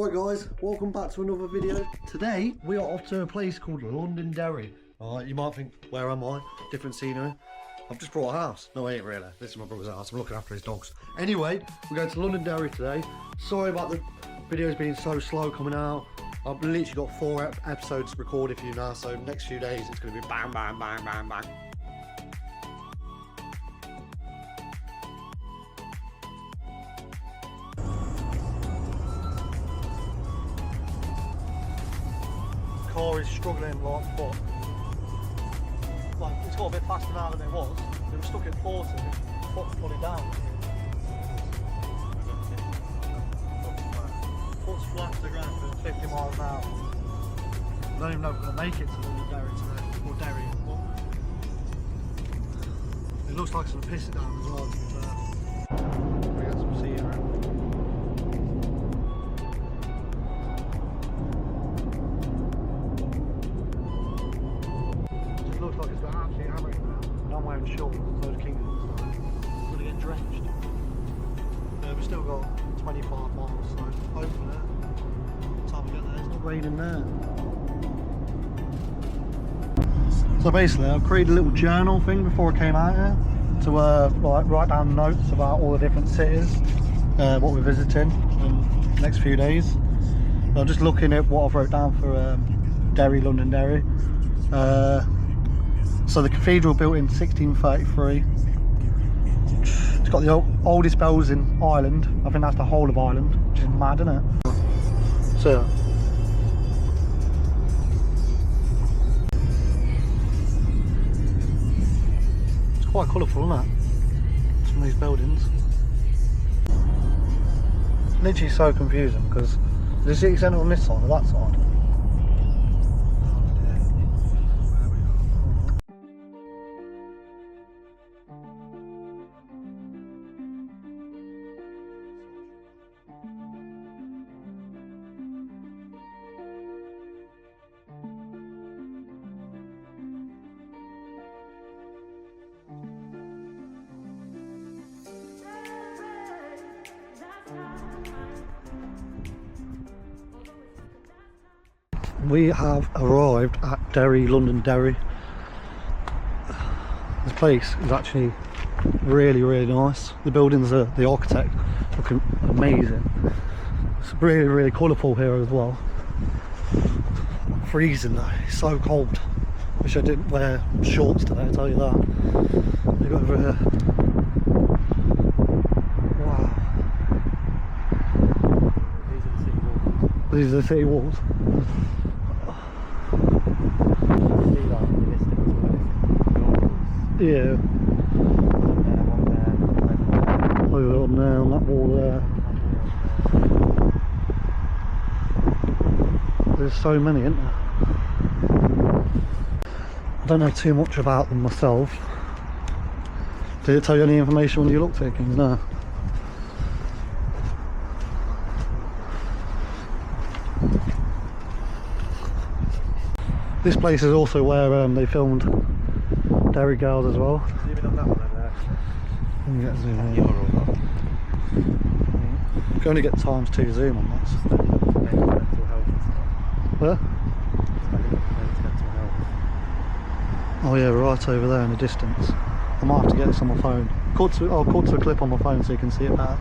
Right guys, welcome back to another video. Today we are off to a place called Londonderry. Alright, you might think, where am I? Different scenery. I've just brought a house. No, I ain't really. This is my brother's house. I'm looking after his dogs. Anyway, we're going to Londonderry today. Sorry about the videos being so slow coming out. I've literally got 4 episodes recorded for you now, so next few days it's going to be bang, bang, bang, bang, bang. Car is struggling like fuck. Like, it's got a bit faster now than it was. It was stuck at 40, fuck's pulling down. Foot's flat to the ground at 50 miles an hour. I don't even know if we're going to make it to Londonderry today, or Derry. It looks like it's going to piss it down as well, to be fair. We got some sea around. Looks like it's got absolutely hammering now. And I'm wearing shorts, those kingdoms, so I'm going to get drenched. We've still got 25 miles, so hopefully, by the time we get there, it's not raining there. So basically, I created a little journal thing before I came out here to like write down notes about all the different cities, what we're visiting in the next few days. I'm just looking at what I've wrote down for Derry, Londonderry. So the cathedral built in 1633. It's got the oldest bells in Ireland. I think that's the whole of Ireland, which is mad, isn't it? So it's quite colourful, isn't it? Some of these buildings. Literally so confusing because the city centre on this side or that side. We have arrived at Derry, Londonderry. This place is actually really, really nice. The buildings are, the architect, looking amazing. It's really, really colourful here as well. Freezing though, it's so cold. Wish I didn't wear shorts today, I'll tell you that. Look over here. Wow. These are the city walls. Yeah. Over on there, on that wall there. There's so many, isn't there? I don't know too much about them myself. Did it tell you any information when you looked at things? No. This place is also where they filmed Derry Girls as well. Zoom in on that one over there. Let me get zoom in. You can only get ×2 zoom on this. Where? Oh yeah, right over there in the distance. I might have to get this on my phone. I'll cut to a clip on my phone so you can see it better.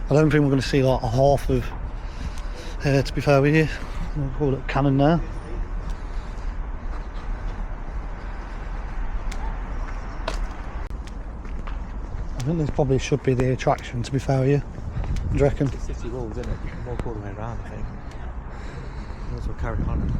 I don't think we're going to see like a half of here, to be fair with you. We'll call it Cannon now. I think this probably should be the attraction, to be fair with you. Do you reckon? It's city walls, isn't it? You can walk all the way around, I think. Might as well carry on.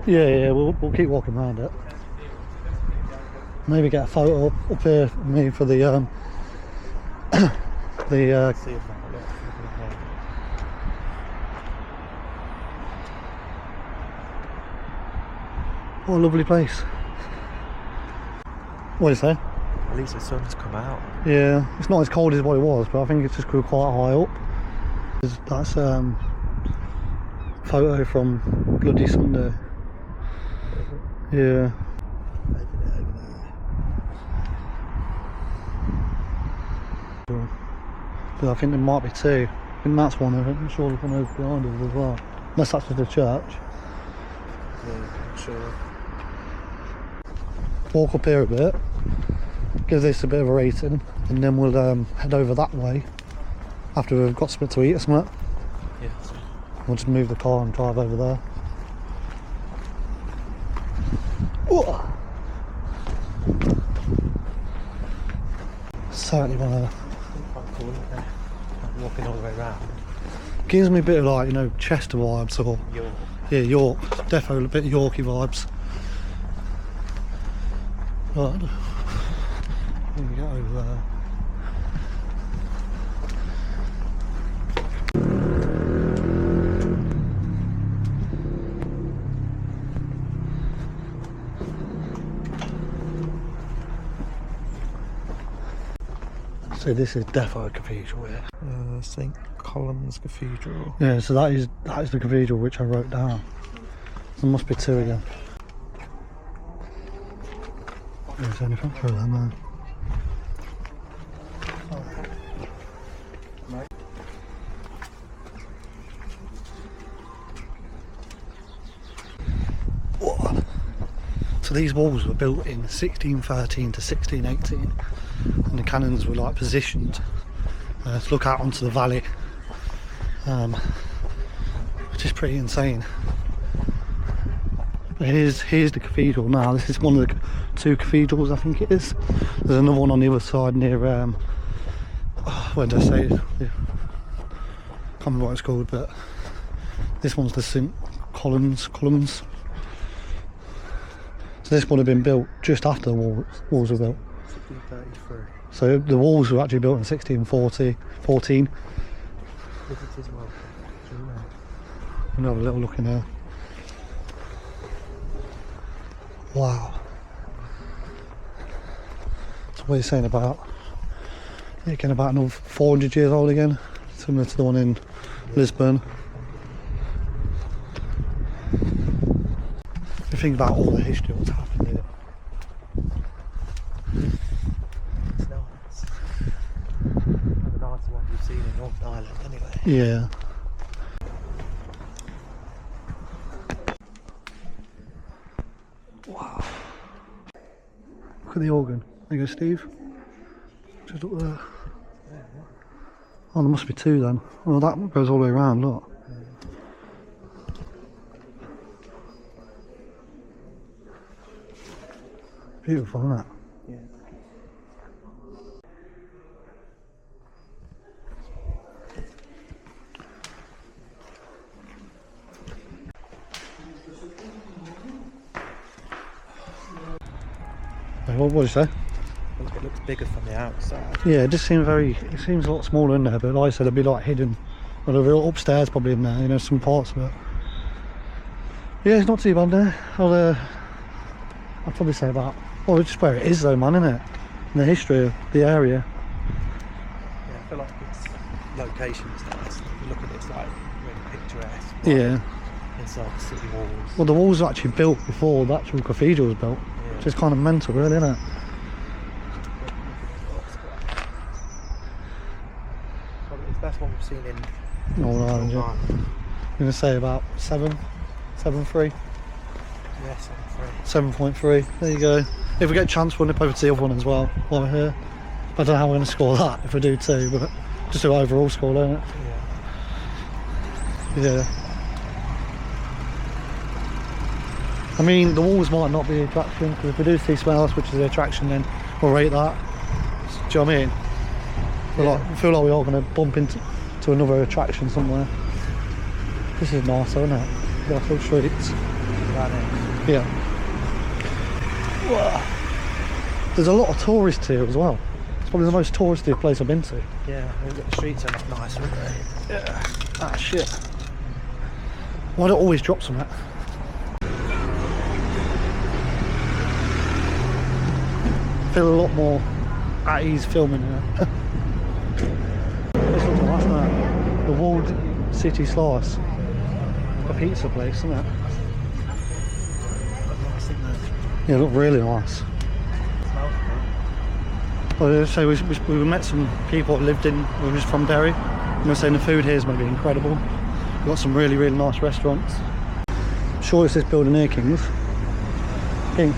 Yeah, we'll keep walking around it. Maybe get a photo up here for me for the See if what a lovely place. What do you say? at least the sun's come out. Yeah, it's not as cold as what it was, but I think it's just grew quite high up. That's photo from Bloody Sunday. Yeah. Because I think there might be two. I think that's one of them. I'm sure there's one over behind us as well. Unless that's just a church. Yeah, I'm sure. Walk up here a bit. Give this a bit of a rating. And then we'll head over that way. After we've got something to eat or something. Yeah. We'll just move the car and drive over there. Oh. Certainly want to. Quite cool, isn't it? Like walking all the way around. Gives me a bit of like, you know, Chester vibes or. York. Yeah, York. Defo a bit of Yorkie vibes. Right. Here we go over there. So this is defo cathedral here. St. Column's Cathedral. Yeah, so that is the cathedral which I wrote down. There must be two again. There's anything through there, man. Whoa. So these walls were built in 1613 to 1618, and the cannons were like positioned to look out onto the valley, which is pretty insane. But here's the cathedral now. This is one of the two cathedrals, I think it is. There's another one on the other side near, where did I say? Can't remember what it's called, but this one's the St. Columns. So this would have been built just after the walls were built. 1633. So the walls were actually built in 1614. Look at it as well. We'll have a little look in there. Wow. So what are you saying about? Yeah, again, about another 400 years old again, similar to the one in Lisbon. You think about all the history, what's happened here. It's nice. The nicer one we've seen in Northern Ireland anyway. Yeah. Wow. Look at the organ. There you go, Steve. Just up there. Oh, there must be two then. Well, that goes all the way around, look. Beautiful, isn't it? Yeah. What did you say? It looks bigger from the outside. Yeah, it just seems it seems a lot smaller in there, but like I said, it'd be like hidden. Well, they're upstairs probably in there, you know, some parts of it. Yeah, it's not too bad there. I'd probably say about, well, it's just where it is though, man, isn't it? And the history of the area. Yeah, I feel like its location is nice. If you look at it, it's like really picturesque. Yeah. Inside the city walls. Well, the walls were actually built before the actual cathedral was built, which is kind of mental, really, isn't it? It's the best one we've seen in Northern Ireland, yeah. I'm going to say about 7.3. Yeah, 7.3. 7.3, there you go. If we get a chance, we'll nip over to the other one as well while we're here. I don't know how we're going to score that if we do too, but just do overall score, don't it? Yeah. Yeah. I mean, the walls might not be the attraction, because if we do see something else which is the attraction, then we'll rate that. Do you know what I mean? I feel like we are going to bump into another attraction somewhere. This is nice, though, isn't it? The actual streets. Yeah. Whoa. There's a lot of tourists here as well. It's probably the most touristy place I've been to. Yeah, the streets are nice, aren't they? Yeah. Ah, shit. Why don't I always drop some of that? Feel a lot more at ease filming here. This looks nice, isn't it? The walled city slice. A pizza place, isn't it? Nice, isn't it? Yeah, it looked really nice. It smells good. So we met some people that lived in, we was from Derry, and they were saying the food here is going to be incredible. We've got some really, really nice restaurants. I'm sure it's this building here, Kings. King,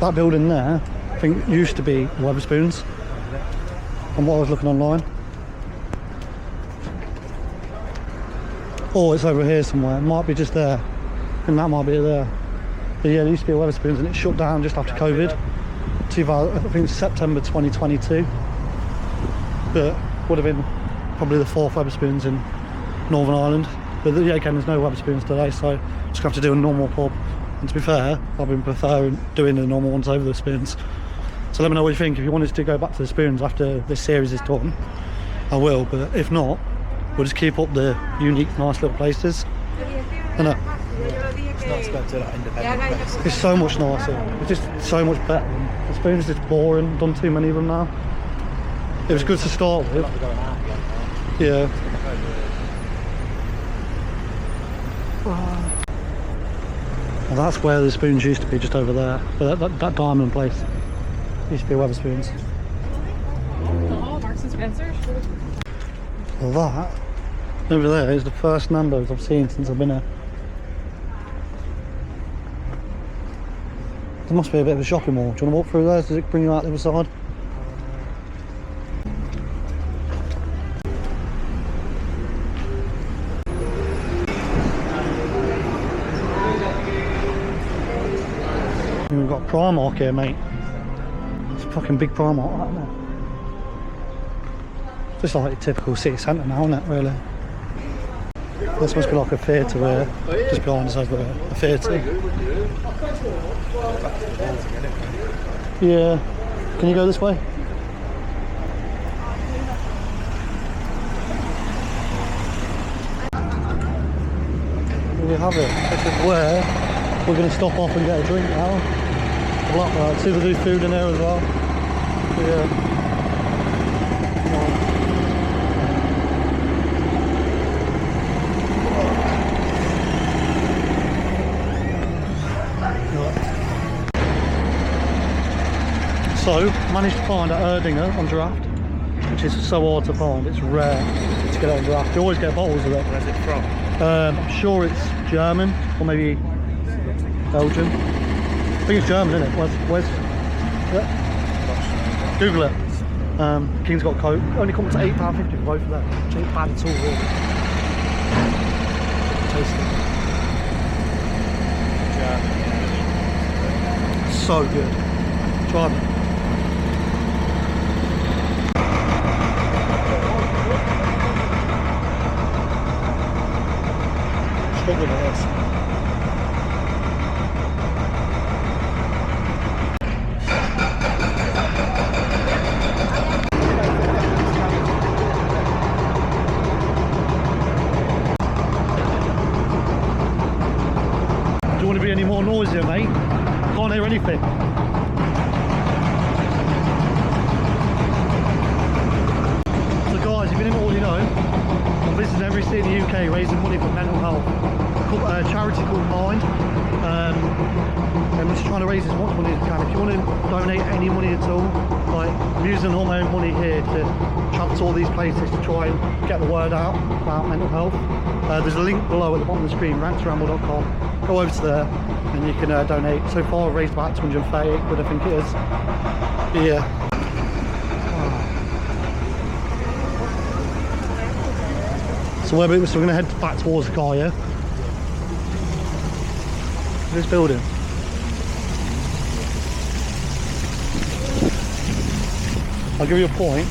that building there, I think used to be Wetherspoons, and what I was looking online. Or it's over here somewhere, it might be just there, and that might be there. But yeah, it used to be a Wetherspoons and it shut down just after COVID. I think it was September 2022. But would have been probably the 4th Wetherspoons in Northern Ireland. But yeah, again, there's no Wetherspoons today, so just have to do a normal pub. And to be fair, I've been preferring doing the normal ones over the spoons. So let me know what you think. If you wanted to go back to the spoons after this series is done, I will. But if not, we'll just keep up the unique, nice little places. And It's nice to go to like independent places. it's so much nicer. It's just so much better. The spoons is just boring. Done too many of them now. It was good to start with. Yeah. Well, that's where the spoons used to be, just over there. But that diamond place used to be Wetherspoons. Oh, Marks and Spencer's. Well, that over there is the first Nando's I've seen since I've been here. There must be a bit of a shopping mall. Do you want to walk through there? Does it bring you out the other side? And we've got Primark here, mate. It's a fucking big Primark, right there. Just like a typical city centre now, isn't it, really? This must be like a theatre here. Just behind us over there, a theatre. Yeah. Can you go this way? Here we have it. This is where we're going to stop off and get a drink now. Blackbird. See if there's food in there as well. Yeah. So, managed to find at Edinburgh on draft, which is so hard to find. It's rare to get it on draft. You always get bottles of it. Where's it from? I'm sure it's German or maybe Belgium. I think it's German, isn't it? Where's yeah. Google it. King's got Coke. Only comes to £8.50 for both of them. Which ain't bad at all, really. Tasty. So good. Try it. Struggling with this. Do you want to be any more noisier, mate? Can't hear anything. So guys, if you didn't already know, I'm visiting every city in the UK raising money for mental health. A charity called Mind. I'm just trying to raise as much money as I can. If you want to donate any money at all, like I'm using all my own money here to travel to all these places to try and get the word out about mental health. There's a link below at the bottom of the screen, ranksramble.com. Go over to there and you can donate. So far I've raised about 238 quid, I think it is. Yeah. So we're going to head back towards the car, yeah? This building. I'll give you a point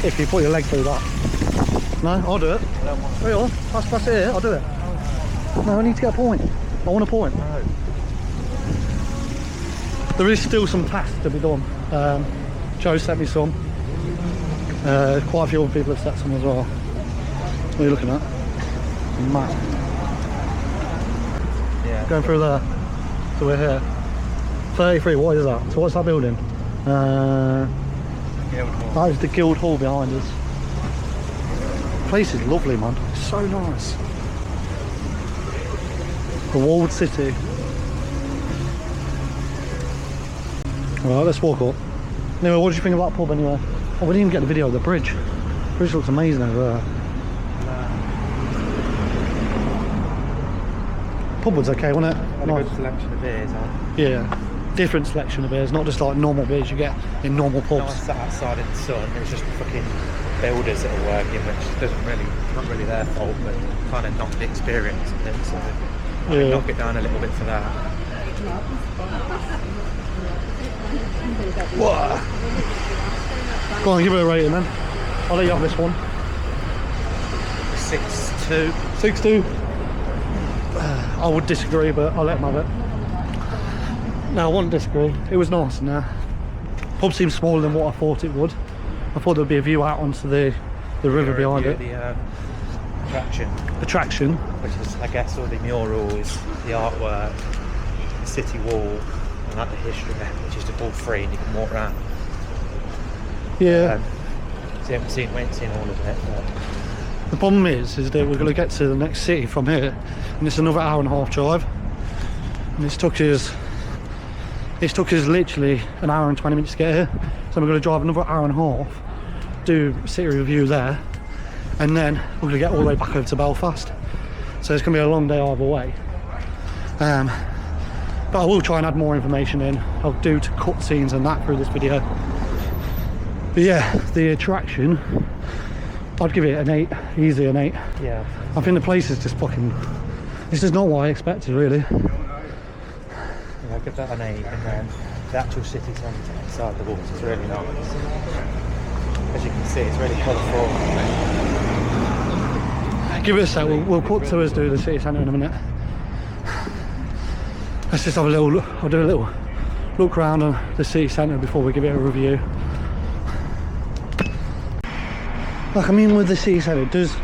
if you put your leg through that. No, I'll do it. Hang on, that's it, I'll do it. No, I need to get a point. I want a point. No. There is still some tasks to be done. Joe sent me some. Quite a few other people have set some as well. What are you looking at? Map. Yeah. Going through there. So we're here. 33, what is that? So what's that building? Guildhall. That is the Guildhall behind us. The place is lovely, man. It's so nice. The walled city. Alright, let's walk up. Anyway, what did you think of that pub anyway? Oh, we didn't even get the video of the bridge. The bridge looks amazing over there. Pub was okay, wasn't it? Had a good selection of beers, huh? Yeah. Different selection of beers, not just like normal beers you get in normal No, I pubs. sat outside in the sun. It was just fucking builders that are working, which doesn't really, not really their fault, but kind of knocked the experience of it. So I knock it down a little bit for that. Whoa. Go on, give it a rating then. I'll let you have this one. 6-2. 6-2. I would disagree, but I'll let him have it. No, I wouldn't disagree. It was nice in there. Pub seemed smaller than what I thought it would. I thought there'd be a view out onto the river behind it. The Attraction. which is, I guess, all the murals, the artwork, the city wall, and like the history of it, which is all free and you can walk around. Yeah. So we haven't seen all of it. But The problem is that we're going to get to the next city from here, and it's another hour and a half drive. And it's took us literally an hour and 20 minutes to get here. So we're going to drive another hour and a half, do city review there, and then we're going to get all the way back over to Belfast. So it's going to be a long day either way. But I will try and add more information in. I'll do to cut scenes and that through this video. But yeah, the attraction, I'd give it an 8, easy an 8. yeah, I think the place is just fucking, this is not what I expected really. I'll give that an 8, and then the actual city centre inside the walls is really nice. As you can see, it's really colourful. Give it a sec, we'll cut to us do the city centre in a minute. Let's just have a little look, I'll do a little look around on the city centre before we give it a review. Like, I mean, with the city centre, it does,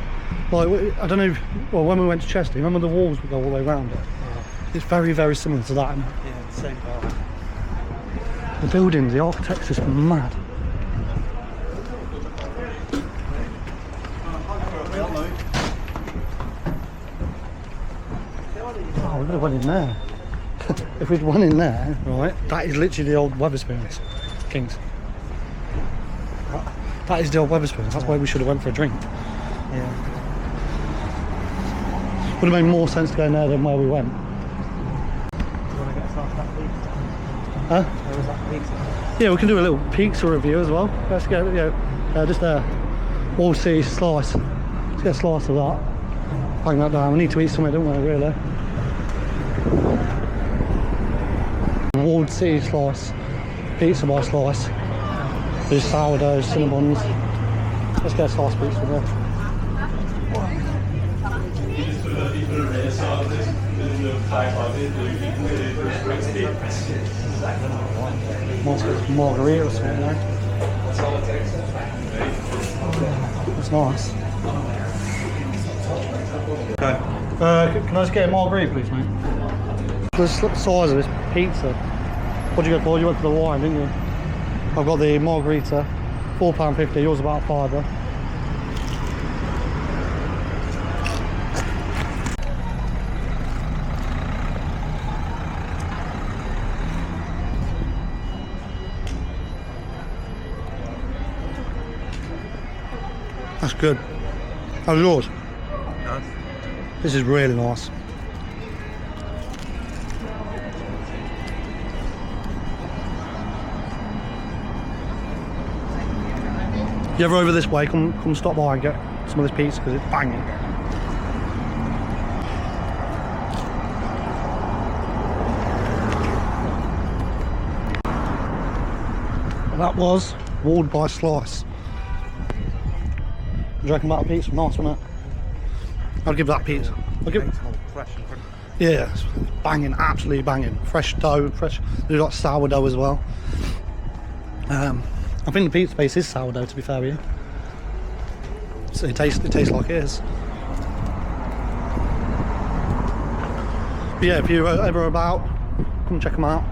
like, I don't know, well, when we went to Chester, remember the walls would go all the way around it? Yeah, It's very, very similar to that. yeah, the same vibe. The buildings, the architecture's just mad. Oh, we could have went in there. If we'd went in there, right, that is literally the old Wetherspoons, Kings. That is the old Wetherspoons, that's why we should have went for a drink. Yeah. Would have made more sense to go in there than where we went. Do you want to get us off that pizza? Huh? Where was that pizza? Yeah, we can do a little pizza review as well. Let's get, just a Wall City slice. Let's get a slice of that. Bang that down. We need to eat something, don't we, really? Walled City slice, pizza by slice. There's sourdough, cinnamons. Let's get a slice pizza there. Margarita or something there. That's nice. Okay. Can I just get a margarita, please, mate? The size of this pizza. What did you go for? You went for the wine, didn't you? I've got the margarita, £4.50. Yours about a £5. That's good. How's yours? Nice. This is really nice. If you're ever over this way, come stop by and get some of this pizza because it's banging. And that was Walled by Slice. What do you reckon about the pizza? Nice, wasn't it? I'd give that pizza. I'll give it. Fresh and front. Yeah, it's banging, absolutely banging. Fresh dough, fresh. They've got sourdough as well. I think the pizza base is sourdough, to be fair with you. So it tastes like it is. But yeah, if you're ever about, come check them out.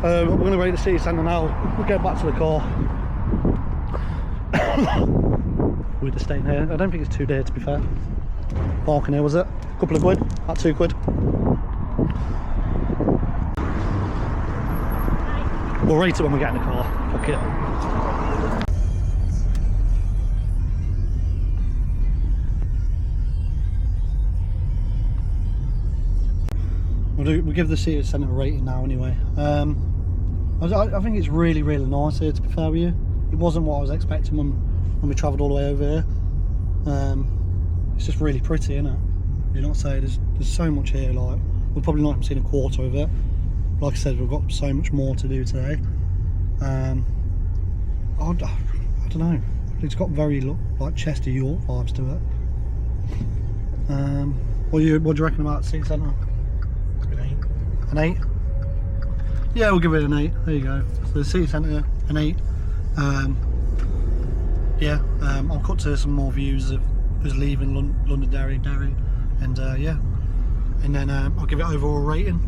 We're going to rate the city centre now. We'll get back to the car. We're just staying here. I don't think it's too dear, to be fair. Parking here, was it? A couple of quid? About £2. We'll rate it when we get in the car. Fuck it. We'll give the city centre a rating now anyway. I think it's really nice here, to be fair with you. It wasn't what I was expecting when we travelled all the way over here. It's just really pretty, isn't it? You know what I'm saying? There's so much here, like, we've probably not even seen a quarter of it. Like I said, we've got so much more to do today. I don't know. It's got very like Chester York vibes to it. What do you reckon about the city centre? An 8. An 8? Yeah, we'll give it an 8. There you go. So the city centre, an 8. Yeah, I'll cut to some more views of us leaving Londonderry, Derry, and yeah, and then I'll give it overall rating.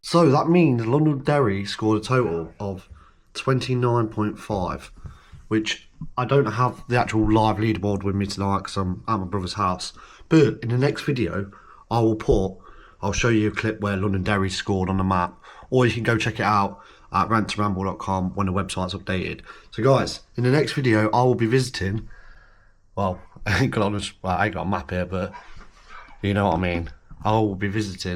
So that means Londonderry scored a total of 29.5, which I don't have the actual live leaderboard with me tonight because I'm at my brother's house. But in the next video, I'll show you a clip where Londonderry scored on the map, or you can go check it out at rantandramble.com when the website's updated. So guys, in the next video, I will be visiting, well, I ain't got a map here, but you know what I mean. I will be visiting